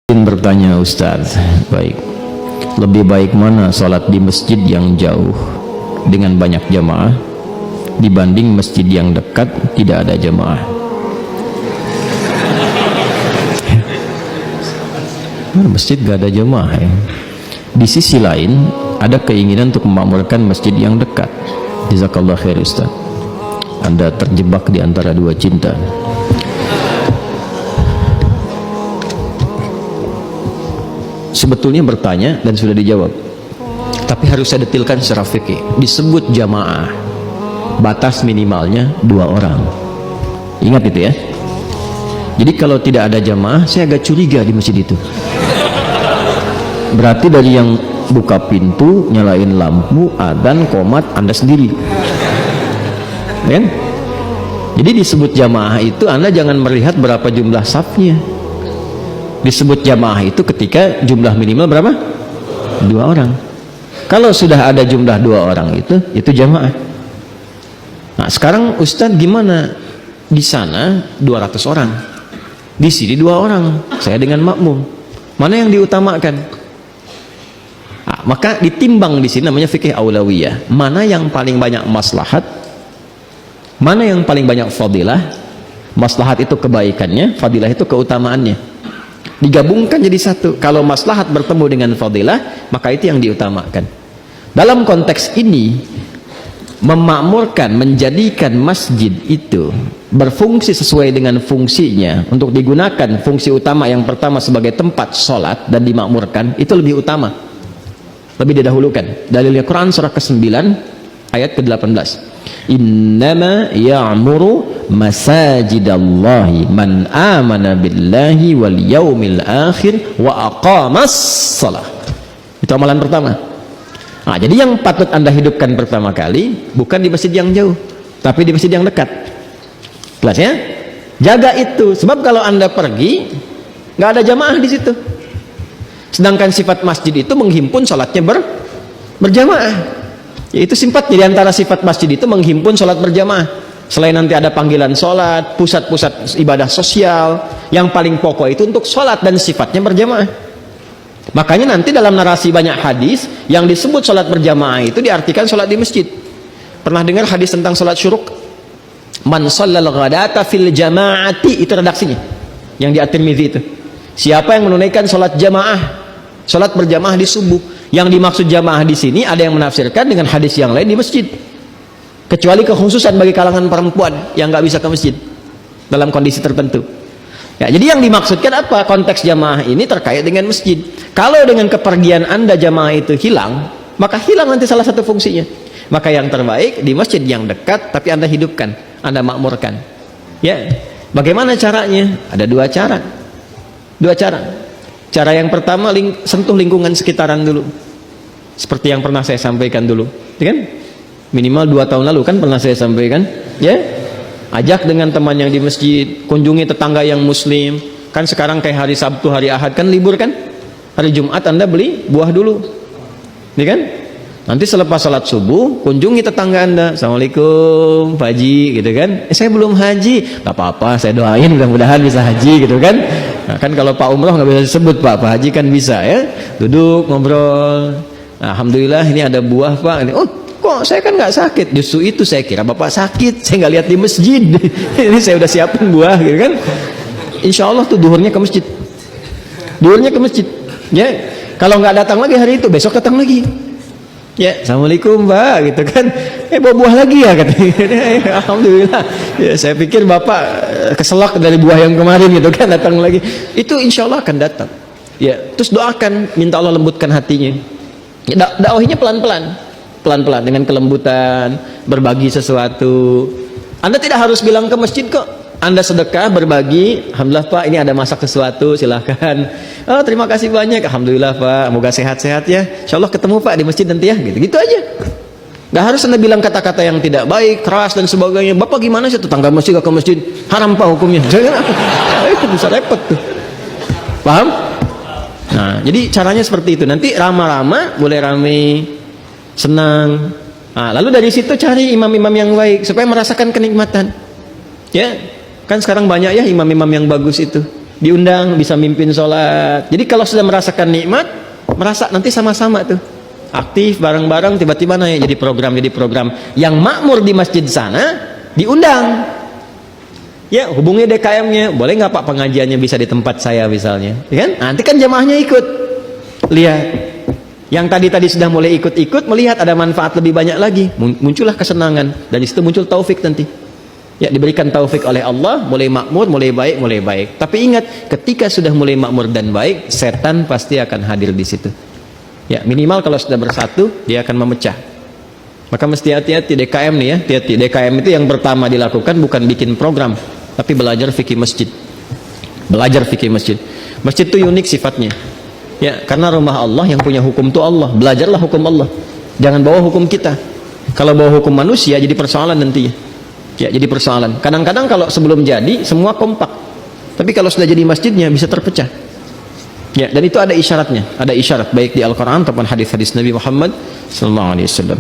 Bertanya Ustaz, baik, lebih baik mana sholat di masjid yang jauh dengan banyak jamaah dibanding masjid yang dekat tidak ada jamaah? Masjid gak ada jamaah ya. Di sisi lain ada keinginan untuk memakmurkan masjid yang dekat. Jazakallah khair Ustaz. Anda terjebak di antara dua cinta. Sebetulnya bertanya dan sudah dijawab, tapi harus saya detilkan secara fikih. Disebut jamaah, batas minimalnya 2 orang. Ingat itu ya. Jadi kalau tidak ada jamaah, saya agak curiga di masjid itu. Berarti dari yang buka pintu, nyalain lampu, adzan, qomat, Anda sendiri kan? Jadi disebut jamaah itu Anda jangan melihat berapa jumlah safnya. Disebut jamaah itu ketika jumlah minimal berapa? 2 orang. Kalau sudah ada jumlah 2 orang itu jamaah. Nah sekarang Ustadz gimana? Di sana 200 orang, di sini 2 orang, saya dengan makmum, mana yang diutamakan? Nah, maka ditimbang di sini, namanya fikih aulawiyah. Mana yang paling banyak maslahat, mana yang paling banyak fadilah. Maslahat itu kebaikannya, fadilah itu keutamaannya, digabungkan jadi satu. Kalau maslahat bertemu dengan fadilah, maka itu yang diutamakan. Dalam konteks ini, memakmurkan, menjadikan masjid itu berfungsi sesuai dengan fungsinya, untuk digunakan fungsi utama yang pertama sebagai tempat sholat dan dimakmurkan, itu lebih utama, lebih didahulukan. Dalilnya Quran surah ke-9 ayat ke-18. Innama ya'muru masajidallahi man amana billahi wal yaumil akhir wa aqamas salah. Itu amalan pertama. Nah, jadi yang patut Anda hidupkan pertama kali bukan di masjid yang jauh, tapi di masjid yang dekat. Jelas ya? Jaga itu, sebab kalau Anda pergi nggak ada jamaah di situ. Sedangkan sifat masjid itu menghimpun sholatnya berjamaah. Itu sifatnya, di antara sifat masjid itu menghimpun sholat berjamaah. Selain nanti ada panggilan sholat, pusat-pusat ibadah sosial, yang paling pokok itu untuk sholat dan sifatnya berjamaah. Makanya nanti dalam narasi banyak hadis yang disebut sholat berjamaah itu diartikan sholat di masjid. Pernah dengar hadis tentang sholat syuruk? Man shallal ghadata fil jama'ati, itu redaksinya yang di At-Tirmidzi itu. Siapa yang menunaikan sholat jamaah, sholat berjamaah di subuh. Yang dimaksud jamaah di sini ada yang menafsirkan dengan hadis yang lain di masjid, kecuali kekhususan bagi kalangan perempuan yang nggak bisa ke masjid dalam kondisi tertentu. Ya, jadi yang dimaksudkan apa? Konteks jamaah ini terkait dengan masjid. Kalau dengan kepergian Anda jamaah itu hilang, maka hilang nanti salah satu fungsinya. Maka yang terbaik di masjid yang dekat, tapi Anda hidupkan, Anda makmurkan. Ya, bagaimana caranya? Ada 2 cara. 2 cara. Cara yang pertama, sentuh lingkungan sekitaran dulu. Seperti yang pernah saya sampaikan dulu, ya kan? Minimal 2 tahun lalu kan pernah saya sampaikan, ya. Ajak dengan teman yang di masjid, kunjungi tetangga yang muslim. Kan sekarang kayak hari Sabtu, hari Ahad kan libur kan? Hari Jumat Anda beli buah dulu, ya kan? Nanti selepas salat subuh, kunjungi tetangga Anda. Assalamualaikum Pak Haji, gitu kan? Saya belum haji. Gak apa-apa, saya doain mudah-mudahan bisa haji, gitu kan? Nah, kan kalau Pak Umroh nggak bisa disebut Pak Haji kan bisa ya. Duduk ngobrol. Nah, alhamdulillah ini ada buah Pak. Oh, kok saya kan nggak sakit? Justru itu saya kira Bapak sakit. Saya nggak lihat di masjid. Ini saya udah siapin buah, gitu kan? Insya Allah tuh duhurnya ke masjid. Duhurnya ke masjid. Ya, kalau nggak datang lagi hari itu, besok datang lagi. Ya, assalamualaikum Mbak, gitu kan? Buah lagi ya, katanya. Alhamdulillah. Ya, saya pikir Bapak keselak dari buah yang kemarin, gitu kan? Datang lagi. Itu insya Allah akan datang. Ya, terus doakan, minta Allah lembutkan hatinya. Ya, dakwahinya pelan-pelan, pelan-pelan dengan kelembutan, berbagi sesuatu. Anda tidak harus bilang ke masjid kok. Anda sedekah, berbagi, alhamdulillah Pak, ini ada masak sesuatu, silahkan. Oh, terima kasih banyak, alhamdulillah Pak, moga sehat-sehat ya. Insya Allah ketemu Pak di masjid nanti ya, gitu aja. Gak harus Anda bilang kata-kata yang tidak baik, keras dan sebagainya. Bapak gimana sih tetangga masjid gak ke masjid? Haram Pak hukumnya. Itu bisa repot tuh. Paham? Nah, jadi caranya seperti itu. Nanti ramah-ramah, boleh rame, senang. Nah, lalu dari situ cari imam-imam yang baik supaya merasakan kenikmatan. Ya. Kan sekarang banyak ya imam-imam yang bagus itu. diundang, bisa mimpin sholat. Jadi kalau sudah merasakan nikmat, merasa nanti sama-sama tuh aktif bareng-bareng, tiba-tiba naik jadi program. Yang makmur di masjid sana diundang, ya hubungi DKM-nya, boleh nggak Pak pengajiannya bisa di tempat saya misalnya, ya kan? Nanti kan jamaahnya ikut, lihat yang tadi sudah mulai ikut melihat ada manfaat lebih banyak lagi, muncullah kesenangan, dari situ muncul taufik nanti. Ya, diberikan taufik oleh Allah, mulai makmur, mulai baik. Tapi ingat, ketika sudah mulai makmur dan baik, setan pasti akan hadir di situ. Ya, minimal kalau sudah bersatu, dia akan memecah. Maka mesti hati-hati DKM nih ya, hati-hati. DKM itu yang pertama dilakukan bukan bikin program, tapi belajar fikih masjid. Belajar fikih masjid. Masjid itu unik sifatnya. Ya, karena rumah Allah, yang punya hukum itu Allah. Belajarlah hukum Allah. Jangan bawa hukum kita. Kalau bawa hukum manusia jadi persoalan nanti. Ya, jadi persoalan. Kadang-kadang kalau sebelum jadi semua kompak. Tapi kalau sudah jadi masjidnya bisa terpecah. Ya, dan itu ada isyaratnya. Ada isyarat baik di Al-Qur'an ataupun hadis-hadis Nabi Muhammad sallallahu alaihi wasallam.